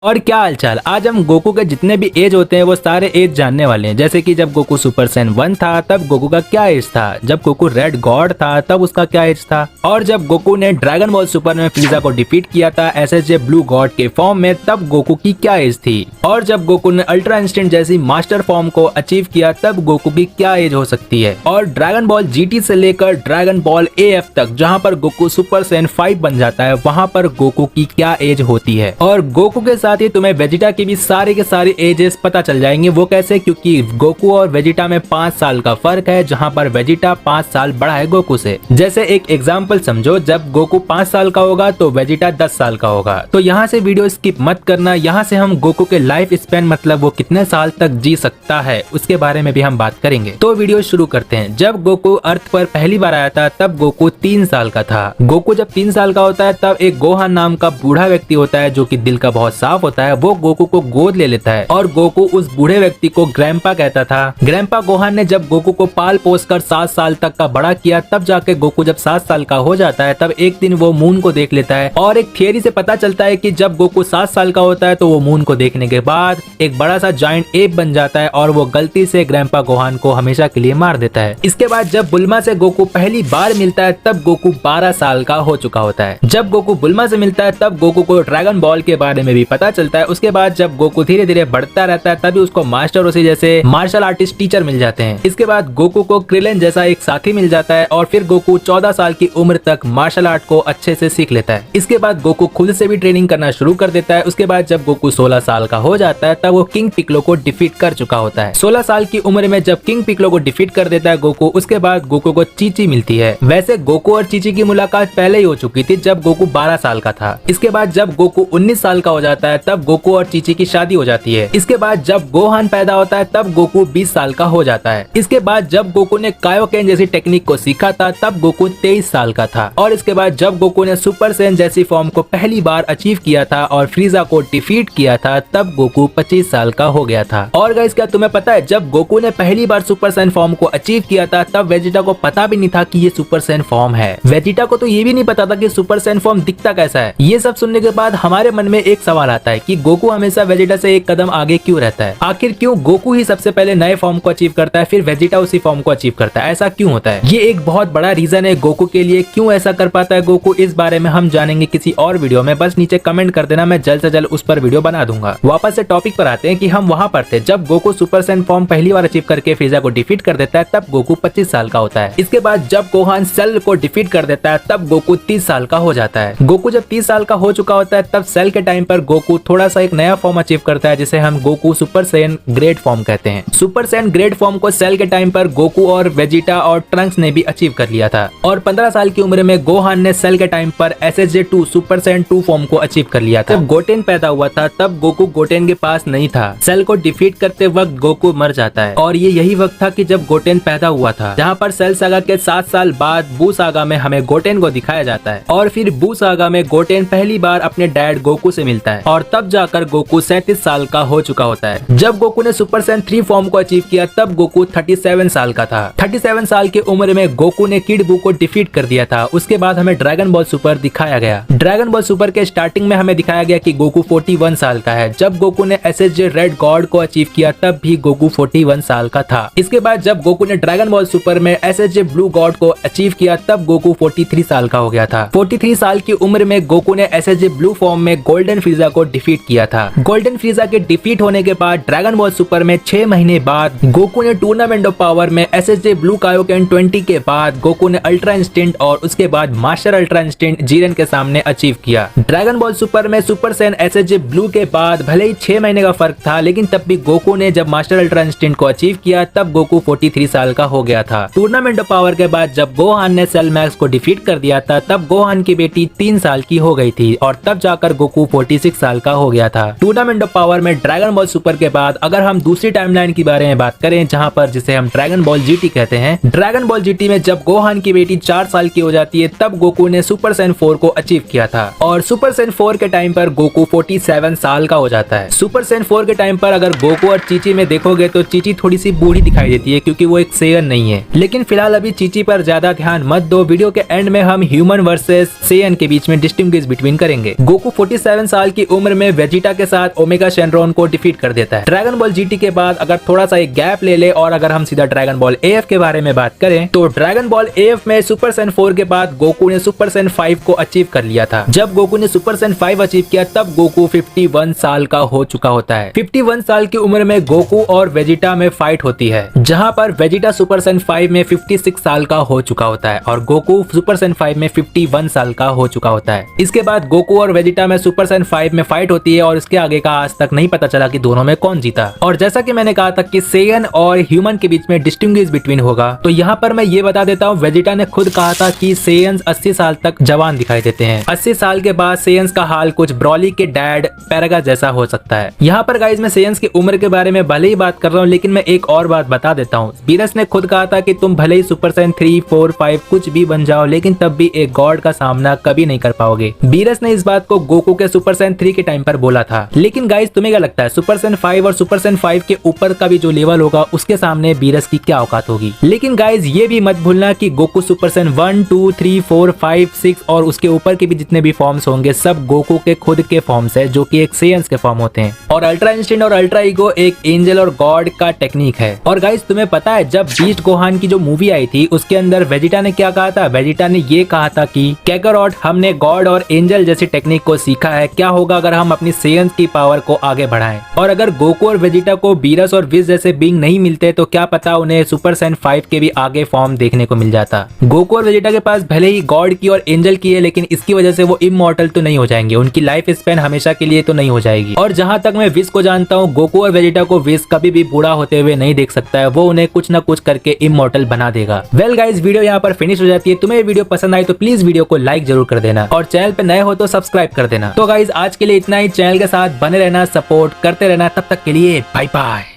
और क्या हालचाल। आज हम गोकू के जितने भी एज होते हैं वो सारे एज जानने वाले हैं। जैसे कि जब गोकू सुपर सैयन 1 था तब गोकू का क्या एज था, जब गोकू रेड गॉड था तब उसका क्या एज था, और जब गोकू ने ड्रैगन बॉल सुपर में फ्रीजा को डिफीट किया था एसएसजे ब्लू गॉड के फॉर्म में तब गोकू की क्या एज थी, और जब गोकू ने अल्ट्रा इंस्टेंट जैसी मास्टर फॉर्म को अचीव किया तब गोकू की क्या एज हो सकती है। और ड्रैगन बॉल जीटी से लेकर ड्रैगन बॉल एएफ तक जहाँ पर गोकू सुपर सैयन 5 बन जाता है वहाँ पर गोकू की क्या एज होती है। और गोकू के साथ ही तुम्हें वेजिटा की भी सारे के सारे एजेस पता चल जाएंगे। वो कैसे, क्योंकि गोकू और वेजिटा में 5 साल का फर्क है, जहाँ पर वेजिटा 5 साल बड़ा है गोकू से। जैसे एक एग्जांपल समझो, जब गोकू 5 साल का होगा तो वेजिटा 10 साल का होगा। तो यहाँ से वीडियो स्किप मत करना, यहाँ से हम गोकू के लाइफ स्पैन मतलब वो कितने साल तक जी सकता है उसके बारे में भी हम बात करेंगे। तो वीडियो शुरू करते हैं। जब गोकू अर्थ पर पहली बार आया था तब गोकू 3 साल का था। गोकू जब 3 साल का होता है तब एक गोहान नाम का बूढ़ा व्यक्ति होता है जो कि दिल का बहुत साफ होता है। वो गोकू को गोद ले लेता है और गोकू उस बूढ़े व्यक्ति को ग्रैंपा कहता था। ग्रैंपा गोहान ने जब गोकू को पाल पोस कर 7 साल तक का बड़ा किया तब जाके गोकू जब 7 साल का हो जाता है तब एक दिन वो मून को देख लेता है। और एक थियरी से पता चलता है कि जब गोकू 7 साल का होता है तो वो मून को देखने के बाद एक बड़ा सा जायंट एप बन जाता है और वो गलती से ग्रैंपा गोहान को हमेशा के लिए मार देता है। इसके बाद जब बुल्मा से गोकू पहली बार मिलता है तब गोकू 12 साल का हो चुका होता है। जब गोकू बुल्मा से मिलता है तब गोकू को ड्रैगन बॉल के बारे में भी पता चलता है। उसके बाद जब गोकू धीरे धीरे बढ़ता रहता है तभी उसको मास्टर ओशी जैसे मार्शल आर्टिस्ट टीचर मिल जाते हैं। इसके बाद गोकू को क्रिलेन जैसा एक साथी मिल जाता है और फिर गोकू 14 साल की उम्र तक मार्शल आर्ट को अच्छे से सीख लेता है। इसके बाद गोकू खुद से भी ट्रेनिंग करना शुरू कर देता है। उसके बाद जब गोकू 16 साल का हो जाता है तब वो किंग पिक्लो को डिफीट कर चुका होता है। 16 साल की उम्र में जब किंग पिक्लो को डिफीट कर देता है गोकू, उसके बाद गोकू को चीची मिलती है। वैसे गोकू और चीची की मुलाकात पहले ही हो चुकी थी जब गोकू 12 साल का था। इसके बाद जब गोकू 19 साल का हो जाता है तब गोकू और चीची की शादी हो जाती है। इसके बाद जब गोहान पैदा होता है तब गोकू 20 साल का हो जाता है। इसके बाद जब गोकू ने कायोकेन जैसी टेक्निक को सीखा था तब गोकू 23 साल का था। और इसके बाद जब गोकू ने सुपर सैयन जैसी फॉर्म को पहली बार अचीव किया था और फ्रीजा को डिफीट किया था तब गोकू 25 साल का हो गया था। और गाइस, क्या तुम्हें पता है जब गोकू ने पहली बार सुपर सैयन फॉर्म को अचीव किया था तब वेजिटा को पता भी नहीं था कि ये सुपर सैयन फॉर्म है। वेजिटा को तो ये भी नहीं पता था कि सुपर सैयन फॉर्म दिखता कैसा है। ये सब सुनने के बाद हमारे मन में एक सवाल आता है कि गोकू हमेशा वेजिटा से एक कदम आगे क्यों रहता है। आखिर क्यों गोकू ही सबसे पहले नए फॉर्म को अचीव करता है फिर वेजिटा उसी फॉर्म को अचीव करता है, ऐसा क्यों होता है। ये एक बहुत बड़ा रीजन है गोकू के लिए, क्यों ऐसा कर पाता है गोकू, इस बारे में हम जानेंगे किसी और वीडियो में। बस नीचे कमेंट कर देना, मैं जल्द से जल्द उस पर वीडियो बना दूंगा। वापस से टॉपिक पर आते हैं कि हम वहाँ पर थे जब गोकू सुपर सैयन फॉर्म पहली बार अचीव करके फ्रीजा को डिफीट कर देता है तब गोकू 25 साल का होता है। इसके बाद जब गोहान सेल को डिफीट कर देता है तब गोकू 30 साल का हो जाता है। गोकू जब 30 साल का हो चुका होता है तब सेल के टाइम पर गोकू थोड़ा सा एक नया फॉर्म अचीव करता है जिसे हम Goku super Saiyan grade form कहते हैं। सुपर सैयन ग्रेड फॉर्म को सेल के टाइम पर गोकू और वेजिटा और ट्रंक्स ने भी अचीव कर लिया था। और 15 साल की उम्र में गोहान ने सेल के टाइम पर एसएसजे 2 सुपर सैयन 2 फॉर्म को अचीव कर लिया था। जब गोटेन पैदा हुआ था तब गोकू गोटेन के पास नहीं था। सेल को डिफीट करते वक्त गोकू मर जाता है और ये यही वक्त था कि जब गोटेन पैदा हुआ था, जहाँ पर सेल सागा के 7 साल बाद बू सागा में हमें गोटेन को दिखाया जाता है। और फिर बू सागा में गोटेन पहली बार अपने डैड गोकू से मिलता है और तब जाकर गोकू 37 साल का हो चुका होता है। जब गोकू ने सुपर सैयन 3 फॉर्म को अचीव किया तब गोकू 37 साल का था। 37 साल की उम्र में गोकू ने किड बू को डिफीट कर दिया था। उसके बाद हमें ड्रैगन बॉल सुपर दिखाया गया। ड्रैगन बॉल सुपर के स्टार्टिंग में हमें दिखाया गया कि गोकू 41 साल का है। जब गोकू ने एसएसजे रेड गॉड को अचीव किया तब भी गोकू 41 साल का था। इसके बाद जब गोकू ने ड्रैगन बॉल सुपर में एसएसजे ब्लू गॉड को अचीव किया तब गोकू 43 साल का हो गया था। 43 साल की उम्र में गोकू ने एसएसजे ब्लू फॉर्म में गोल्डन फ्रीजा को डिफीट किया था। गोल्डन फ्रीजा के डिफीट होने के बाद ड्रैगन बॉल सुपर में 6 महीने बाद गोकू ने टूर्नामेंट ऑफ पावर में एसएसजे ब्लू कायोकेन 20 के बाद गोकू ने अल्ट्रा इंस्टेंट और उसके बाद मास्टर अल्ट्रा इंस्टेंट जीरेन के सामने अचीव किया। ड्रैगन बॉल सुपर में सुपर सैयन एसएसजे ब्लू के बाद भले ही 6 महीने का फर्क था, लेकिन तब भी गोकू ने जब मास्टर अल्ट्रा इंस्टेंट को अचीव किया तब गोकू 43 साल का हो गया था। टूर्नामेंट ऑफ पावर के बाद जब गोहान ने सेल मैक्स को डिफीट कर दिया था तब गोहान की बेटी 3 साल की हो गई थी और तब जाकर गोकू 46 साल का हो गया था। टूर्नामेंट ऑफ पावर में ड्रैगन बॉल सुपर के बाद अगर हम दूसरी टाइमलाइन के बारे में बात करें जहां पर जिसे हम ड्रैगन बॉल जीटी कहते हैं, ड्रैगन बॉल जीटी में जब गोहान की बेटी 4 साल की हो जाती है तब गोकू ने सुपर सैयन 4 को अचीव किया था और सुपर सैयन 4 के टाइम पर गोकू 47 साल का हो जाता है। सुपर सैयन 4 के टाइम पर अगर गोकू और चीची में देखोगे तो चीची थोड़ी सी बूढ़ी दिखाई देती है क्योंकि वो एक सेयन नहीं है। लेकिन फिलहाल अभी चीची पर ज्यादा ध्यान मत दो, वीडियो के एंड में हम ह्यूमन वर्सेस सेयन के बीच में डिस्टिंग्विश बिटवीन करेंगे। गोकू 47 साल की उम्र उम्र में वेजिटा के साथ ओमेगा शेनरॉन को डिफीट कर देता है। ड्रैगन बॉल जीटी के बाद अगर थोड़ा सा एक गैप ले ले और अगर हम सीधा ड्रैगन बॉल एएफ के बारे में बात करें तो ड्रैगन बॉल एएफ में सुपर सैन 4 के बाद गोकू ने सुपर सैन 5 को अचीव कर लिया था। जब गोकू ने सुपर सैन 5 अचीव किया तब गोकू 51 साल का हो चुका होता है। 51 साल की उम्र में गोकू और वेजिटा में फाइट होती है, जहां पर वेजिटा सुपर सैन 5 में 56 साल का हो चुका होता है और गोकू सुपर सैन 5 में 51 साल का हो चुका होता है। इसके बाद गोकू और वेजिटा में सुपर सैन 5 में फाइट होती है और इसके आगे का आज तक नहीं पता चला कि दोनों में कौन जीता। और जैसा कि मैंने कहा था कि सेयन और ह्यूमन के बीच में डिस्टिंग्विश बिटवीन होगा, तो यहाँ पर मैं ये बता देता हूँ, वेजिटा ने खुद कहा था कि सेयन्स 80 साल तक जवान दिखाई देते हैं। 80 साल के बाद सेयन्स का हाल कुछ ब्रॉली के डैड पैरागा जैसा हो सकता है। यहाँ पर गाइज मैं सेयन्स की उम्र के बारे में भले ही बात कर रहा हूँ, लेकिन मैं एक और बात बता देता हूँ। बीरस ने खुद कहा था कि तुम भले ही सुपर सैन 3, 4, 5 कुछ भी बन जाओ, लेकिन तब भी एक गॉड का सामना कभी नहीं कर पाओगे। बीरस ने इस बात को गोकू के सुपर सैन 3 के टाइम पर बोला था। लेकिन गाइज तुम्हें क्या लगता है, सुपर सैन 5 और सुपर सैन 5 के ऊपर का भी जो लेवल होगा उसके सामने बीरस की क्या औकात होगी। लेकिन गाइज ये भी मत भूलना कि गोकू सुपर सैन 1, 2, 3, 4, 5, 6 और उसके ऊपर के भी जितने भी फॉर्म्स होंगे सब गोकू के खुद के फॉर्म्स है, जो कि एक सेयन्स के फॉर्म होते हैं। और अल्ट्रा इंस्टिंक्ट और अल्ट्रा ईगो एक एंजल और गॉड का टेक्निक है। और गाइज तुम्हें पता है जब बीस्ट गोहान की जो मूवी आई थी उसके अंदर वेजिटा ने क्या कहा था, वेजिटा ने ये कहा था कि कैकारोट हमने गॉड और एंजल जैसी टेक्निक को सीखा है, क्या होगा अगर हम अपनी सेयन्स की पावर को आगे बढ़ाएं। और अगर गोकू और वेजिटा को बीरस और विज जैसे बीइंग नहीं मिलते तो क्या पता उन्हें सुपर सैन 5 के भी आगे फॉर्म देखने को मिल जाता। गोकू और वेजिटा के पास भले ही गॉड की और एंजल की है, लेकिन इसकी वजह से वो इमॉर्टल तो नहीं हो जाएंगे, उनकी लाइफ स्पैन हमेशा के लिए तो नहीं हो जाएगी। और जहां तक मैं विज को जानता हूँ, गोकू और वेजिटा को विज कभी भी बूढ़ा होते हुए नहीं देख सकता है, वो उन्हें कुछ ना कुछ करके इमॉर्टल बना देगा। वेल गाइज वीडियो यहाँ पर फिनिश हो जाती है। तुम्हें वीडियो पसंद आई तो प्लीज वीडियो को लाइक जरूर कर देना और चैनल पे नए हो तो सब्सक्राइब कर देना। तो गाइज आज के लिए इतना ही, चैनल के साथ बने रहना, सपोर्ट करते रहना। तब तक के लिए बाय बाय।